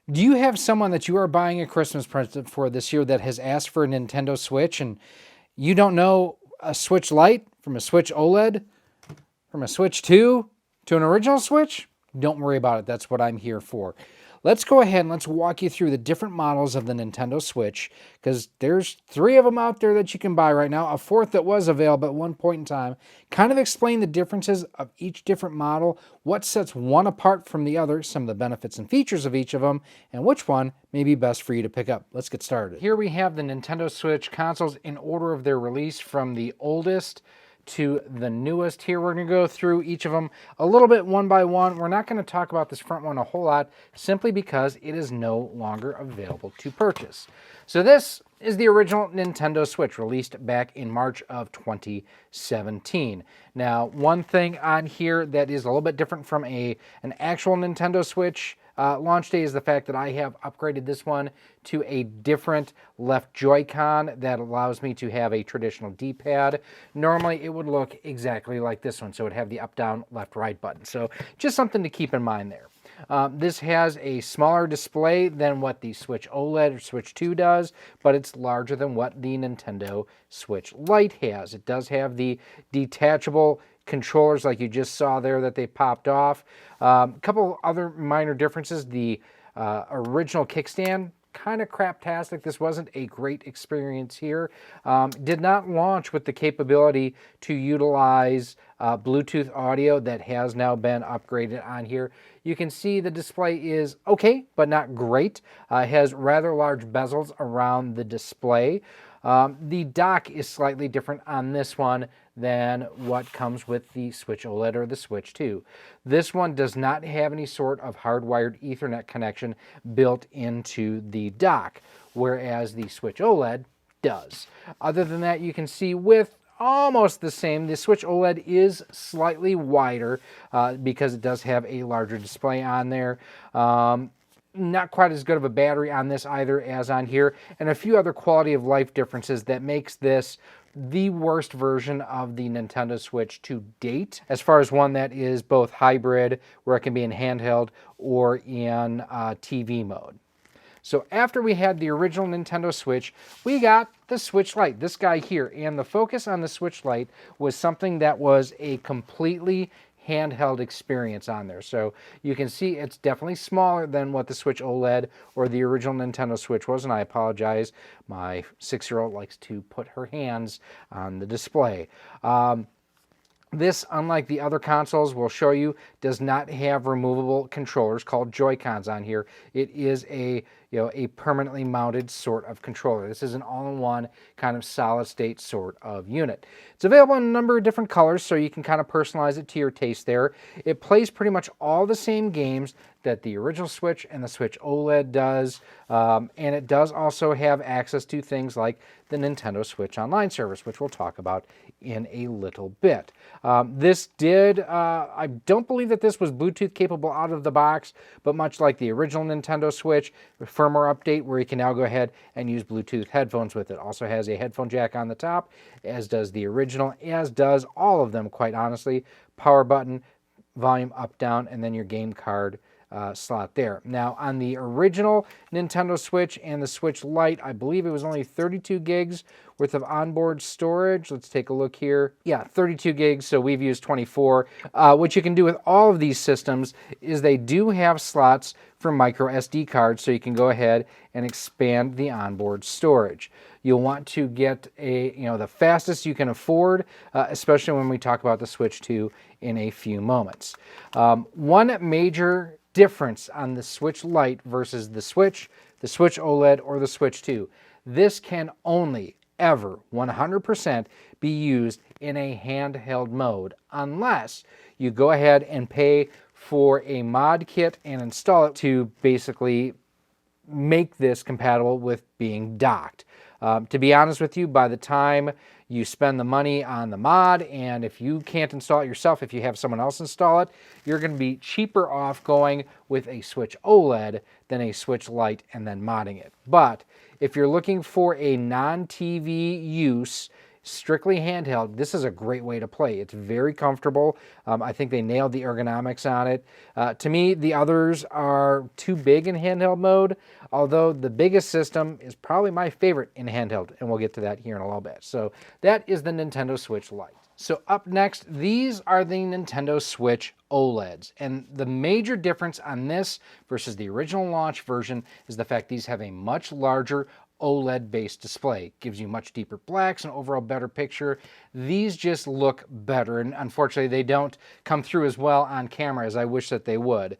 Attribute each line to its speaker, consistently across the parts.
Speaker 1: Do you have someone that you are buying a Christmas present for this year that has asked for a Nintendo Switch and you don't know a Switch Lite from a Switch OLED, from a Switch 2 to an original Switch? Don't worry about it. That's what I'm here for. Let's go ahead and let's walk you through the different models of the Nintendo Switch, because there's 3 of them out there that you can buy right now, a 4th that was available at one point in time. Kind of explain the differences of each different model, what sets one apart from the other, some of the benefits and features of each of them, and which one may be best for you to pick up. Let's get started. Here we have the Nintendo Switch consoles in order of their release from the oldest to the newest. Here we're going to go through each of them a little bit one by one. We're not going to talk about this front one a whole lot simply because it is no longer available to purchase. So this is the original Nintendo Switch, released back in March of 2017. Now, one thing on here that is a little bit different from an actual Nintendo Switch launch day is the fact that I have upgraded this one to a different left Joy-Con that allows me to have a traditional D-pad. Normally it would look exactly like this one, so it would have the up, down, left, right button. So just something to keep in mind there. This has a smaller display than what the Switch OLED or Switch 2 does, but it's larger than what the Nintendo Switch Lite has. It does have the detachable controllers like you just saw there that they popped off. A couple other minor differences. The original kickstand, kind of craptastic. This wasn't a great experience here. Did not launch with the capability to utilize Bluetooth audio that has now been upgraded on here. You can see the display is okay, but not great. It has rather large bezels around the display. The dock is slightly different on this one than what comes with the Switch OLED or the Switch 2. This one does not have any sort of hardwired Ethernet connection built into the dock, whereas the Switch OLED does. Other than that, you can see with almost the same, the Switch OLED is slightly wider because it does have a larger display on there. Not quite as good of a battery on this either as on here, and a few other quality of life differences that makes this the worst version of the Nintendo Switch to date, as far as one that is both hybrid, where it can be in handheld or in TV mode. So after we had the original Nintendo Switch, we got the Switch Lite, this guy here, and the focus on the Switch Lite was something that was a completely handheld experience on there. So you can see it's definitely smaller than what the Switch OLED or the original Nintendo Switch was, and I apologize. My 6-year-old likes to put her hands on the display. This, unlike the other consoles we'll show you, does not have removable controllers called Joy-Cons on here. It is a permanently mounted sort of controller. This is an all-in-one kind of solid-state sort of unit. It's available in a number of different colors, so you can kind of personalize it to your taste there. It plays pretty much all the same games that the original Switch and the Switch OLED does, and it does also have access to things like the Nintendo Switch Online service, which we'll talk about in a little bit. This did, I don't believe that this was Bluetooth capable out of the box, but much like the original Nintendo Switch, firmware update where you can now go ahead and use Bluetooth headphones with it. Also has a headphone jack on the top, as does the original, as does all of them, quite honestly. Power button, volume up, down, and then your game card slot there. Now, on the original Nintendo Switch and the Switch Lite, I believe it was only 32 gigs worth of onboard storage. Let's take a look here. Yeah, 32 gigs, so we've used 24. What you can do with all of these systems is they do have slots for micro SD cards, so you can go ahead and expand the onboard storage. You'll want to get the fastest you can afford, especially when we talk about the Switch 2 in a few moments. One major difference on the Switch Lite versus the Switch OLED, or the Switch 2. This can only ever 100% be used in a handheld mode unless you go ahead and pay for a mod kit and install it to basically make this compatible with being docked. To be honest with you, by the time you spend the money on the mod, and if you can't install it yourself, if you have someone else install it, you're going to be cheaper off going with a Switch OLED than a Switch Lite and then modding it. But if you're looking for a non-TV use, strictly handheld, this is a great way to play. It's very comfortable. I think they nailed the ergonomics on it. To me, the others are too big in handheld mode, although the biggest system is probably my favorite in handheld, and we'll get to that here in a little bit. So that is the Nintendo Switch Lite. So up next, these are the Nintendo Switch OLEDs. And the major difference on this versus the original launch version is the fact these have a much larger OLED-based display. Gives you much deeper blacks and overall better picture. These just look better, and unfortunately they don't come through as well on camera as I wish that they would.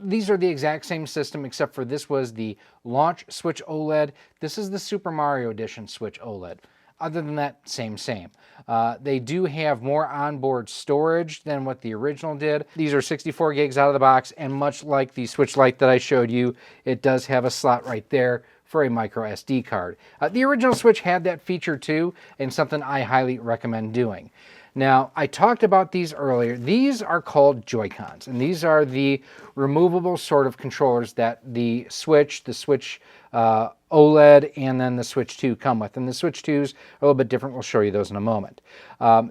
Speaker 1: These are the exact same system, except for this was the launch Switch OLED. This is the Super Mario Edition Switch OLED. Other than that, same. They do have more onboard storage than what the original did. These are 64 gigs out of the box, and much like the Switch Lite that I showed you, it does have a slot right there for a micro SD card. The original Switch had that feature too, and something I highly recommend doing. Now, I talked about these earlier. These are called Joy-Cons, and these are the removable sort of controllers that the Switch OLED, and then the Switch 2 come with. And the Switch 2s are a little bit different. We'll show you those in a moment.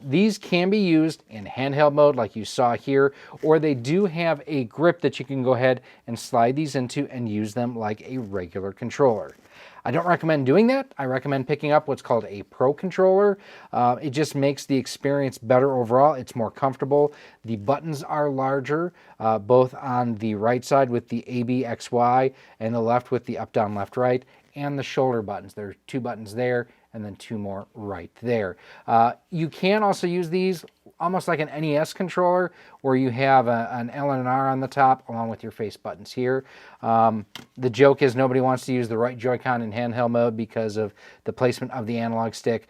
Speaker 1: These can be used in handheld mode like you saw here, or they do have a grip that you can go ahead and slide these into and use them like a regular controller. I don't recommend doing that. I recommend picking up what's called a Pro controller. It just makes the experience better overall. It's more comfortable. The buttons are larger, both on the right side with the A, B, X, Y, and the left with the up, down, left, right, and the shoulder buttons. There are 2 buttons there, and then 2 more right there. You can also use these almost like an NES controller, where you have an L and an R on the top along with your face buttons here. The joke is nobody wants to use the right Joy-Con in handheld mode because of the placement of the analog stick,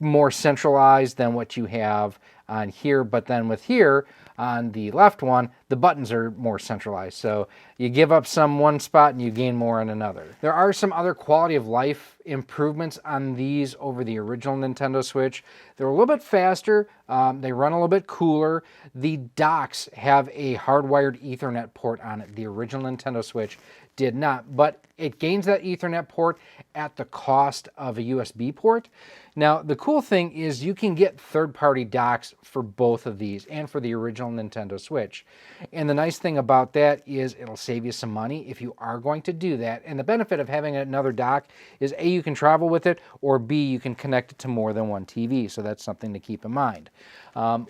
Speaker 1: more centralized than what you have on here, but then with here on the left one, the buttons are more centralized. So you give up some one spot and you gain more on another. There are some other quality of life improvements on these over the original Nintendo Switch. They're a little bit faster. They run a little bit cooler. The docks have a hardwired Ethernet port on it. The original Nintendo Switch did not, but it gains that Ethernet port at the cost of a USB port. Now, the cool thing is you can get third-party docks for both of these and for the original Nintendo Switch. And the nice thing about that is it'll save you some money if you are going to do that. And the benefit of having another dock is A, you can travel with it, or B, you can connect it to more than one TV. So that's something to keep in mind.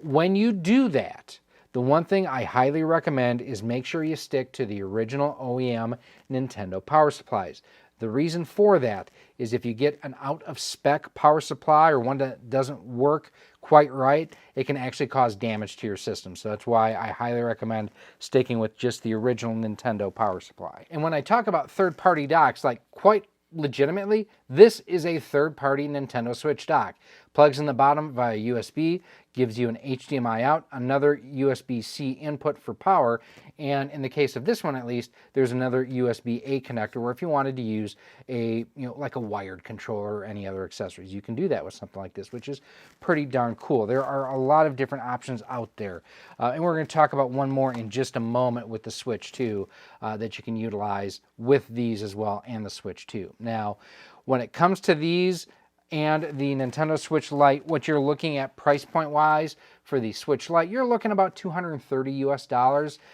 Speaker 1: When you do that, the one thing I highly recommend is make sure you stick to the original OEM Nintendo power supplies. The reason for that is if you get an out-of-spec power supply or one that doesn't work quite right, it can actually cause damage to your system. So that's why I highly recommend sticking with just the original Nintendo power supply. And when I talk about third-party docks, like quite legitimately, this is a third-party Nintendo Switch dock. Plugs in the bottom via USB, gives you an HDMI out, another USB-C input for power, and in the case of this one at least, there's another USB-A connector where if you wanted to use a, like a wired controller or any other accessories, you can do that with something like this, which is pretty darn cool. There are a lot of different options out there, and we're going to talk about one more in just a moment with the Switch 2 that you can utilize with these as well and the Switch 2. Now, when it comes to these and the Nintendo Switch Lite, what you're looking at price point wise for the Switch Lite, you're looking about $230 US.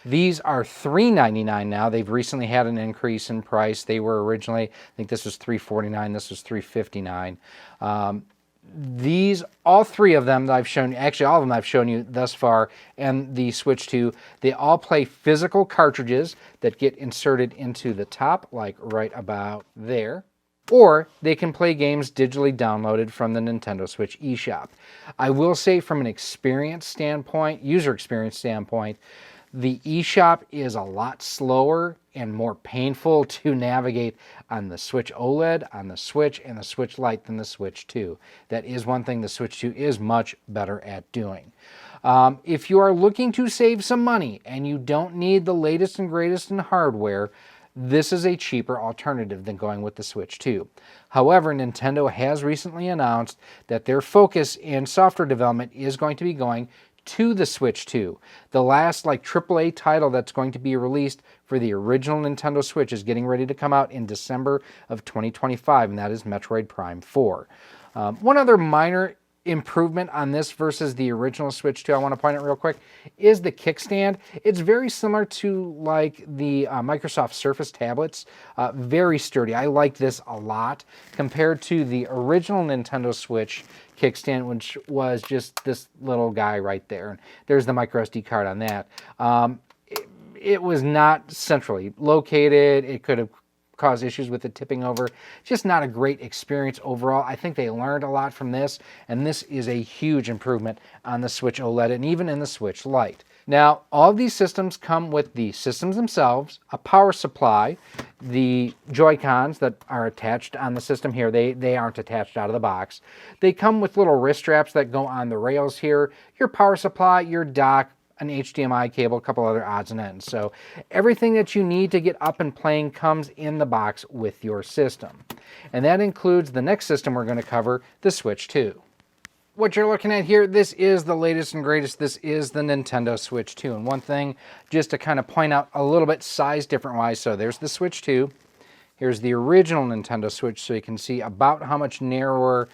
Speaker 1: These are $399 now. They've recently had an increase in price. They were originally, I think this was $349, this was $359. These, all 3 of them that I've shown you, actually all of them I've shown you thus far, and the Switch 2, they all play physical cartridges that get inserted into the top, like right about there. Or they can play games digitally downloaded from the Nintendo Switch eShop. I will say from an experience standpoint, user experience standpoint, the eShop is a lot slower and more painful to navigate on the Switch OLED, on the Switch, and the Switch Lite than the Switch 2. That is one thing the Switch 2 is much better at doing. If you are looking to save some money and you don't need the latest and greatest in hardware, this is a cheaper alternative than going with the Switch 2. However, Nintendo has recently announced that their focus in software development is going to be going to the Switch 2. The last AAA title that's going to be released for the original Nintendo Switch is getting ready to come out in December of 2025, and that is Metroid Prime 4. One other minor improvement on this versus the original Switch 2, I want to point out real quick, is the kickstand. It's very similar to like the Microsoft Surface tablets, very sturdy. I like this a lot compared to the original Nintendo Switch kickstand, which was just this little guy right there. There's the micro SD card on that. It was not centrally located. It could have cause issues with it tipping over. Just not a great experience overall. I think they learned a lot from this, and this is a huge improvement on the Switch OLED and even in the Switch Lite. Now, all of these systems come with the systems themselves, a power supply, the Joy-Cons that are attached on the system here. They aren't attached out of the box. They come with little wrist straps that go on the rails here, your power supply, your dock, an HDMI cable, a couple other odds and ends. So everything that you need to get up and playing comes in the box with your system. And that includes the next system we're going to cover, the Switch 2. What you're looking at here, this is the latest and greatest. This is the Nintendo Switch 2. And one thing, just to kind of point out a little bit size different wise, so there's the Switch 2. Here's the original Nintendo Switch, so you can see about how much narrower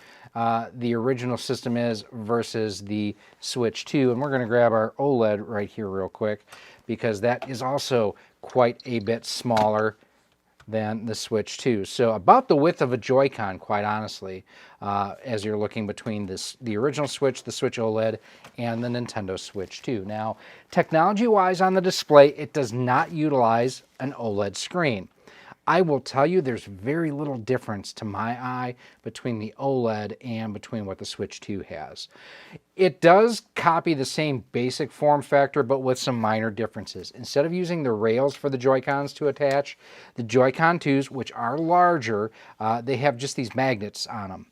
Speaker 1: the original system is versus the Switch 2. And we're going to grab our OLED right here real quick because that is also quite a bit smaller than the Switch 2. So about the width of a Joy-Con, quite honestly, as you're looking between the original Switch, the Switch OLED, and the Nintendo Switch 2. Now, technology-wise on the display, it does not utilize an OLED screen. I will tell you there's very little difference to my eye between the OLED and between what the Switch 2 has. It does copy the same basic form factor, but with some minor differences. Instead of using the rails for the Joy-Cons to attach, the Joy-Con 2s, which are larger, they have just these magnets on them.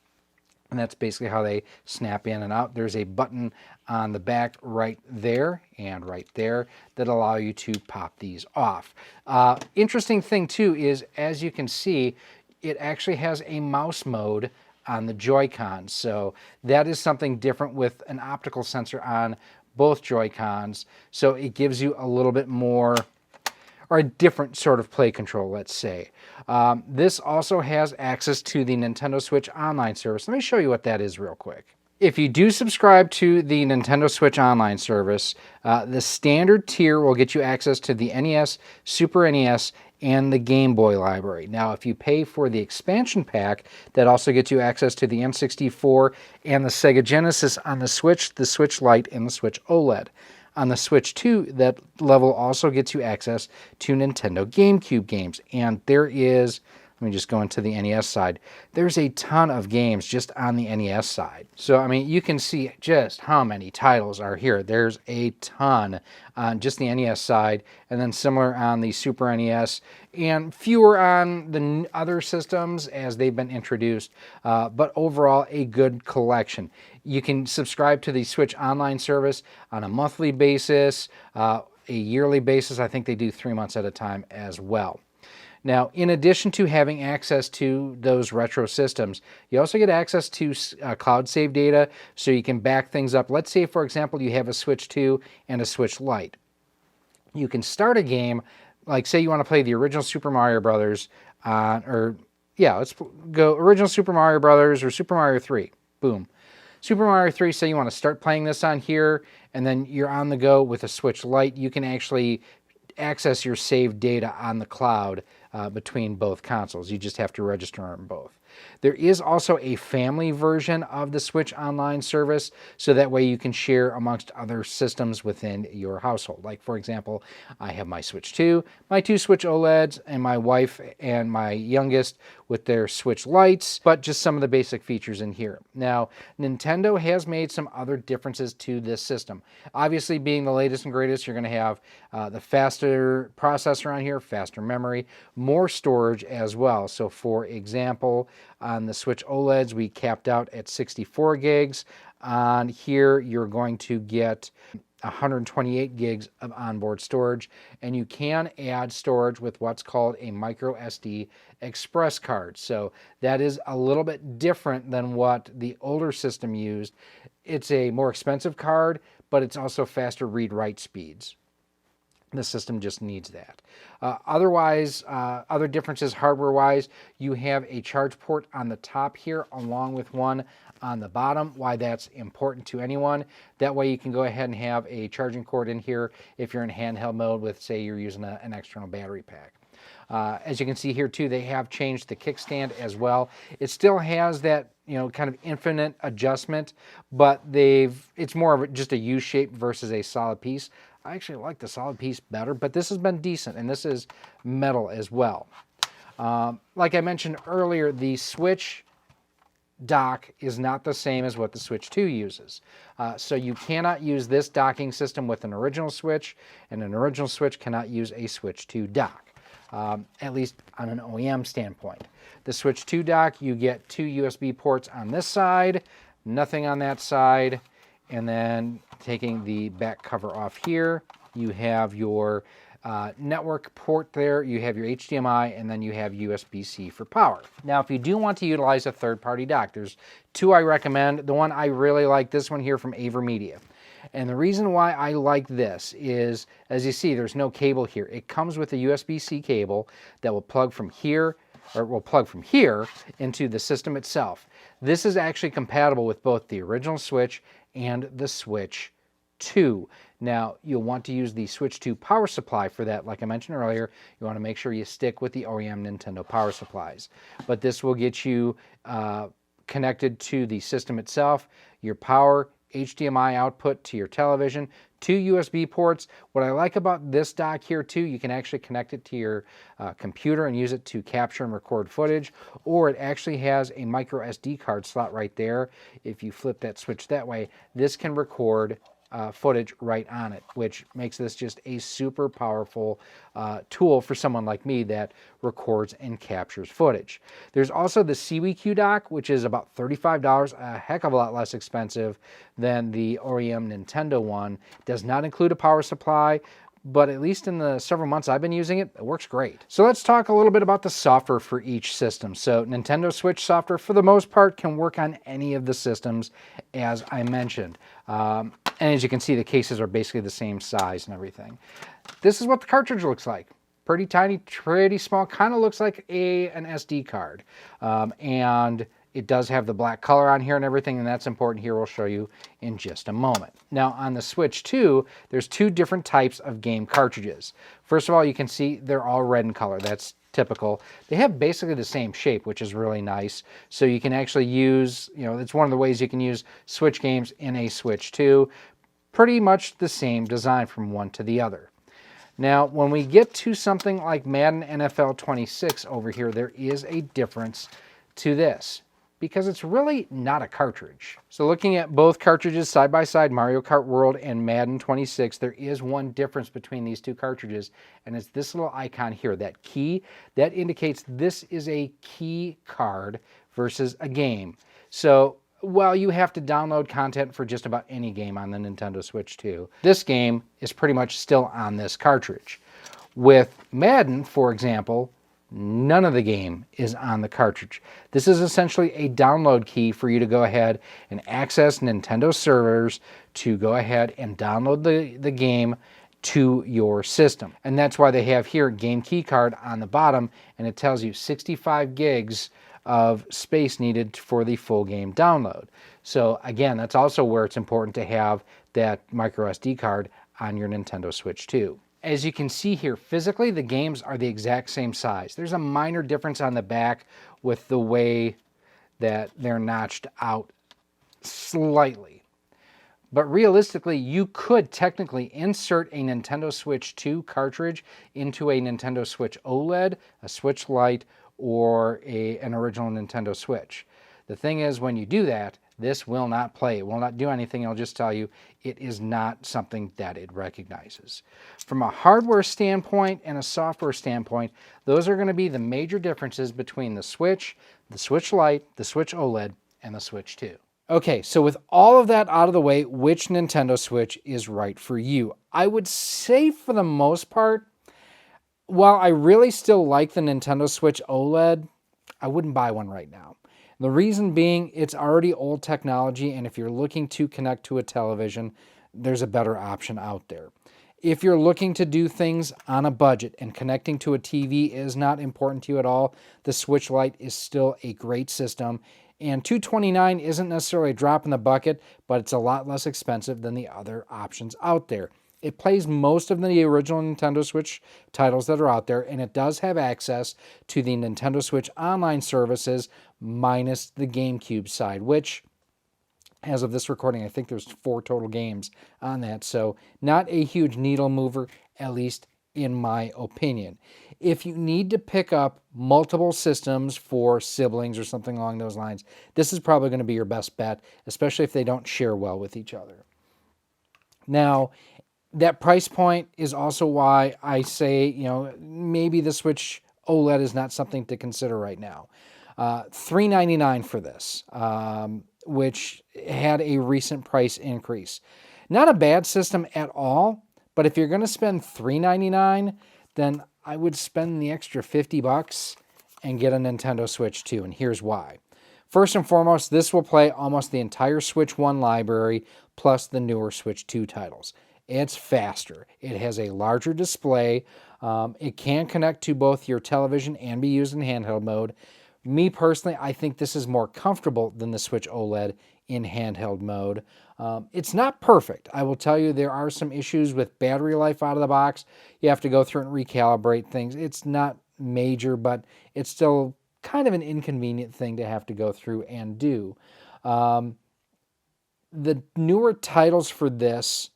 Speaker 1: And that's basically how they snap in and out. There's a button on the back right there and right there that allow you to pop these off. Interesting thing too is, as you can see, it actually has a mouse mode on the Joy-Cons. So that is something different with an optical sensor on both Joy-Cons. So it gives you a little bit more, or a different sort of play control, let's say. This also has access to the Nintendo Switch Online service. Let me show you what that is real quick. If you do subscribe to the Nintendo Switch Online service, the standard tier will get you access to the NES, Super NES, and the Game Boy library. Now, if you pay for the expansion pack, that also gets you access to the N64 and the Sega Genesis on the Switch Lite, and the Switch OLED. On the Switch 2, that level also gets you access to Nintendo GameCube games. And there is, let me just go into the NES side, there's a ton of games just on the NES side. So, I mean, you can see just how many titles are here. There's a ton on just the NES side, and then similar on the Super NES, and fewer on the other systems as they've been introduced, but overall a good collection. You can subscribe to the Switch Online service on a monthly basis, a yearly basis. I think they do 3 months at a time as well. Now, in addition to having access to those retro systems, you also get access to cloud save data, so you can back things up. Let's say, for example, you have a Switch 2 and a Switch Lite. You can start a game, like say you want to play the original Super Mario Brothers, let's go original Super Mario Brothers or Super Mario 3. Boom. Super Mario 3, say you want to start playing this on here, and then you're on the go with a Switch Lite, you can actually access your saved data on the cloud between both consoles. You just have to register on both. There is also a family version of the Switch Online service, so that way you can share amongst other systems within your household. Like, for example, I have my Switch 2, my 2 Switch OLEDs, and my wife and my youngest with their Switch Lites, but just some of the basic features in here. Now, Nintendo has made some other differences to this system. Obviously, being the latest and greatest, you're going to have the faster processor on here, faster memory, more storage as well. So, for example, on the Switch OLEDs, we capped out at 64 gigs. On here, you're going to get 128 gigs of onboard storage, and you can add storage with what's called a micro SD express card. So that is a little bit different than what the older system used. It's a more expensive card, but it's also faster read-write speeds. The system just needs that. Otherwise, other differences hardware-wise, you have a charge port on the top here along with one on the bottom. Why that's important to anyone. That way you can go ahead and have a charging cord in here if you're in handheld mode with, say, you're using an external battery pack. As you can see here too, they have changed the kickstand as well. It still has that, you know, kind of infinite adjustment, but it's more of just a U shape versus a solid piece. I actually like the solid piece better, but this has been decent, and this is metal as well. Like I mentioned earlier, the Switch dock is not the same as what the Switch 2 uses. So you cannot use this docking system with an original Switch, and an original Switch cannot use a Switch 2 dock. At least on an OEM standpoint. The Switch 2 dock, you get 2 USB ports on this side, nothing on that side, and then taking the back cover off here, you have your network port there, you have your HDMI, and then you have USB-C for power. Now, if you do want to utilize a third-party dock, there's 2 I recommend. The one I really like, this one here from AverMedia. And the reason why I like this is, as you see, there's no cable here. It comes with a USB-C cable that will plug from here, or will plug from here into the system itself. This is actually compatible with both the original Switch and the Switch 2. Now, you'll want to use the Switch 2 power supply for that. Like I mentioned earlier, you want to make sure you stick with the OEM Nintendo power supplies. But this will get you connected to the system itself, your power, HDMI output to your television, 2 USB ports. What I like about this dock here too, you can actually connect it to your computer and use it to capture and record footage, or it actually has a micro SD card slot right there. If you flip that switch that way, this can record footage right on it, which makes this just a super powerful tool for someone like me that records and captures footage. There's also the CWQ dock, which is about $35, a heck of a lot less expensive than the OEM Nintendo one. It does not include a power supply, but at least in the several months I've been using it, it works great. So let's talk a little bit about the software for each system. So Nintendo Switch software, for the most part, can work on any of the systems, as I mentioned. And as you can see, the cases are basically the same size and everything. This is what the cartridge looks like. Pretty tiny, pretty small, kind of looks like an SD card. And it does have the black color on here and everything, and that's important here. We'll show you in just a moment. Now, on the Switch 2, there's 2 different types of game cartridges. First of all, you can see they're all red in color. That's typical. They have basically the same shape, which is really nice. So you can actually use, you know, it's one of the ways you can use Switch games in a Switch 2. Pretty much the same design from one to the other. Now, when we get to something like Madden NFL 26 over here, there is a difference to this, because it's really not a cartridge. So looking at both cartridges side by side, Mario Kart World and Madden 26, there is one difference between these 2 cartridges, and it's this little icon here, that key, that indicates this is a key card versus a game. So while you have to download content for just about any game on the Nintendo Switch 2, this game is pretty much still on this cartridge. With Madden, for example, none of the game is on the cartridge. This is essentially a download key for you to go ahead and access Nintendo servers to go ahead and download the game to your system. And that's why they have here game key card on the bottom, and it tells you 65 gigs of space needed for the full game download. So again, that's also where it's important to have that micro SD card on your Nintendo Switch 2. As you can see here, physically the games are the exact same size. There's a minor difference on the back with the way that they're notched out slightly. But realistically, you could technically insert a Nintendo Switch 2 cartridge into a Nintendo Switch OLED, a Switch Lite, or an original Nintendo Switch. The thing is, when you do that, this will not play. It will not do anything. It'll just tell you it is not something that it recognizes. From a hardware standpoint and a software standpoint, those are going to be the major differences between the Switch Lite, the Switch OLED, and the Switch 2. Okay, so with all of that out of the way, which Nintendo Switch is right for you? I would say for the most part, while I really still like the Nintendo Switch OLED, I wouldn't buy one right now. The reason being, it's already old technology, and if you're looking to connect to a television, there's a better option out there. If you're looking to do things on a budget and connecting to a TV is not important to you at all, the Switch Lite is still a great system. And $229 isn't necessarily a drop in the bucket, but it's a lot less expensive than the other options out there. It plays most of the original Nintendo Switch titles that are out there, and it does have access to the Nintendo Switch online services minus the GameCube side, which, as of this recording, I think there's 4 total games on that. So not a huge needle mover, at least in my opinion. If you need to pick up multiple systems for siblings or something along those lines, this is probably going to be your best bet, especially if they don't share well with each other. Now, that price point is also why I say, maybe the Switch OLED is not something to consider right now. $399 for this, which had a recent price increase. Not a bad system at all, but if you're going to spend $399, then I would spend the extra $50 and get a Nintendo Switch 2, and here's why. First and foremost, this will play almost the entire Switch 1 library plus the newer Switch 2 titles. It's faster. It has a larger display. It can connect to both your television and be used in handheld mode. Me personally, I think this is more comfortable than the Switch OLED in handheld mode. It's not perfect. I will tell you there are some issues with battery life out of the box. You have to go through and recalibrate things. It's not major, but it's still kind of an inconvenient thing to have to go through and do. The newer titles for this,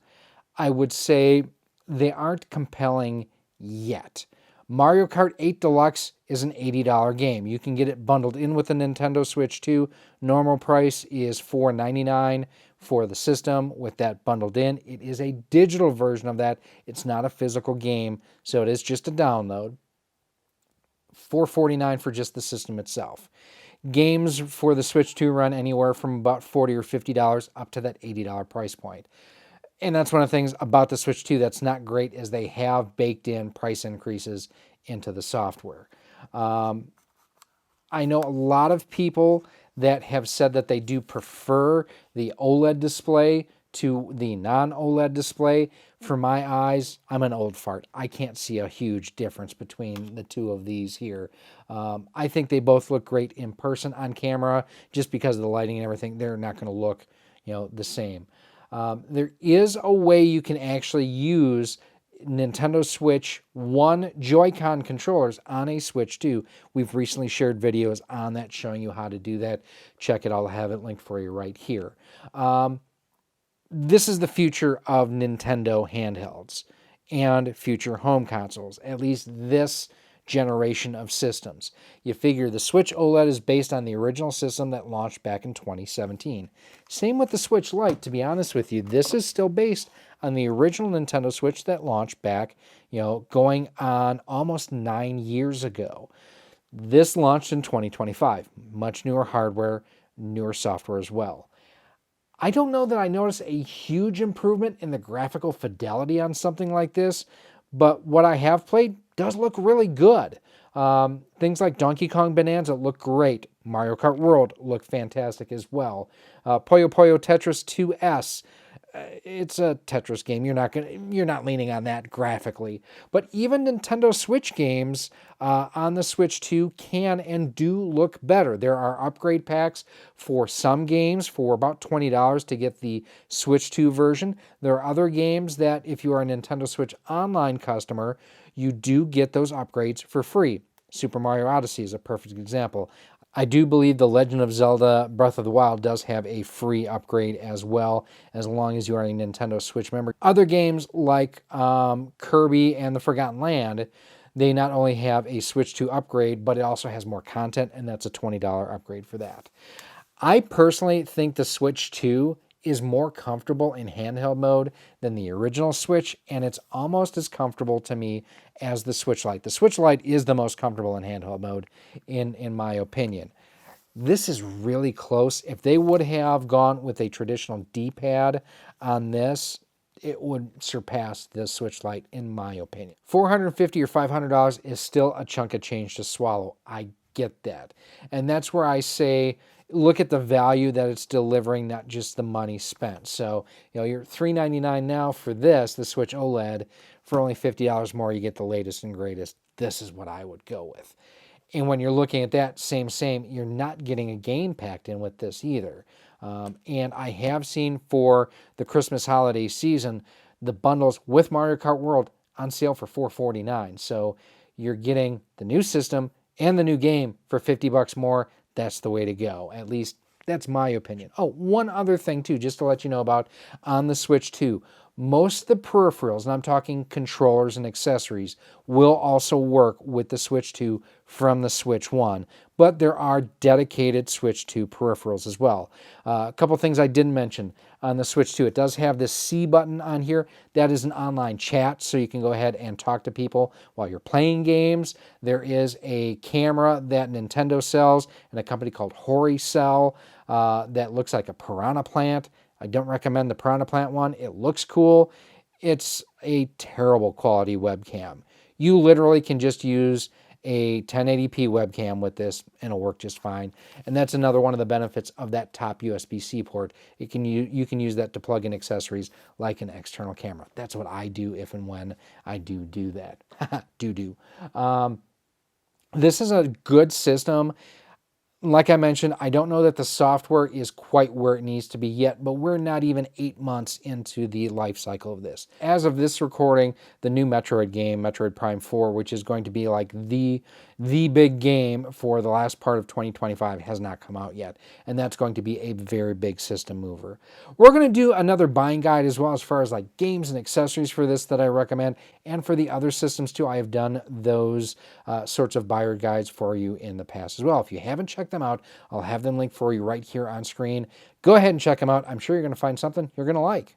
Speaker 1: I would say they aren't compelling yet. Mario Kart 8 Deluxe is an $80 game. You can get it bundled in with the Nintendo Switch 2. Normal price is $499 for the system with that bundled in. It is a digital version of that. It's not a physical game, so it is just a download. $449 for just the system itself. Games for the Switch 2 run anywhere from about $40 or $50 up to that $80 price point. And that's one of the things about the Switch 2 that's not great is they have baked in price increases into the software. I know a lot of people that have said that they do prefer the OLED display to the non-OLED display. For my eyes, I'm an old fart. I can't see a huge difference between the two of these here. I think they both look great in person on camera just because of the lighting and everything. They're not going to look, the same. There is a way you can actually use Nintendo Switch 1 Joy-Con controllers on a Switch 2. We've recently shared videos on that showing you how to do that. Check it. I'll have it linked for you right here. This is the future of Nintendo handhelds and future home consoles, at least this generation of systems. You figure the Switch OLED is based on the original system that launched back in 2017. Same with the Switch Lite, to be honest with you. This is still based on the original Nintendo Switch that launched back, going on almost 9 years ago. This launched in 2025. Much newer hardware, newer software as well. I don't know that I noticed a huge improvement in the graphical fidelity on something like this, but what I have played does look really good. Things like Donkey Kong Bonanza look great. Mario Kart World look fantastic as well. Puyo Puyo Tetris 2S. It's a Tetris game. You're not leaning on that graphically. But even Nintendo Switch games on the Switch 2 can and do look better. There are upgrade packs for some games for about $20 to get the Switch 2 version. There are other games that if you are a Nintendo Switch Online customer, you do get those upgrades for free. Super Mario Odyssey is a perfect example. I do believe The Legend of Zelda Breath of the Wild does have a free upgrade as well, as long as you are a Nintendo Switch member. Other games like Kirby and the Forgotten Land, they not only have a Switch 2 upgrade, but it also has more content, and that's a $20 upgrade for that. I personally think the Switch 2 is more comfortable in handheld mode than the original Switch, and it's almost as comfortable to me as the Switch Lite. The Switch Lite is the most comfortable in handheld mode, in my opinion. This is really close. If they would have gone with a traditional D-pad on this, it would surpass the Switch Lite, in my opinion. $450 or $500 is still a chunk of change to swallow. I get that. And that's where I say look at the value that it's delivering, not just the money spent. So, you're $399 now for this, the Switch OLED. For only $50 more, you get the latest and greatest. This is what I would go with. And when you're looking at that same, you're not getting a game packed in with this either. And I have seen for the Christmas holiday season, the bundles with Mario Kart World on sale for $449. So you're getting the new system and the new game for $50 more. That's the way to go. At least that's my opinion. Oh, one other thing too, just to let you know about on the Switch 2. Most of the peripherals, and I'm talking controllers and accessories, will also work with the Switch 2 from the Switch 1, but there are dedicated Switch 2 peripherals as well. A couple things I didn't mention on the Switch 2. It does have this C button on here. That is an online chat, so you can go ahead and talk to people while you're playing games. There is a camera that Nintendo sells and a company called Hori sell that looks like a piranha plant. I don't recommend the piranha plant one. It looks cool. It's a terrible quality webcam. You literally can just use a 1080p webcam with this and it'll work just fine. And that's another one of the benefits of that top USB-C port. You can use that to plug in accessories like an external camera. That's what I do if and when I do that. This is a good system. Like I mentioned, I don't know that the software is quite where it needs to be yet, but we're not even 8 months into the life cycle of this. As of this recording, the new Metroid game, Metroid Prime 4, which is going to be like the big game for the last part of 2025, has not come out yet. And that's going to be a very big system mover. We're going to do another buying guide as well as far as like games and accessories for this that I recommend. And for the other systems too, I have done those sorts of buyer guides for you in the past as well. If you haven't checked them out, I'll have them linked for you right here on screen. Go ahead and check them out. I'm sure you're going to find something you're going to like.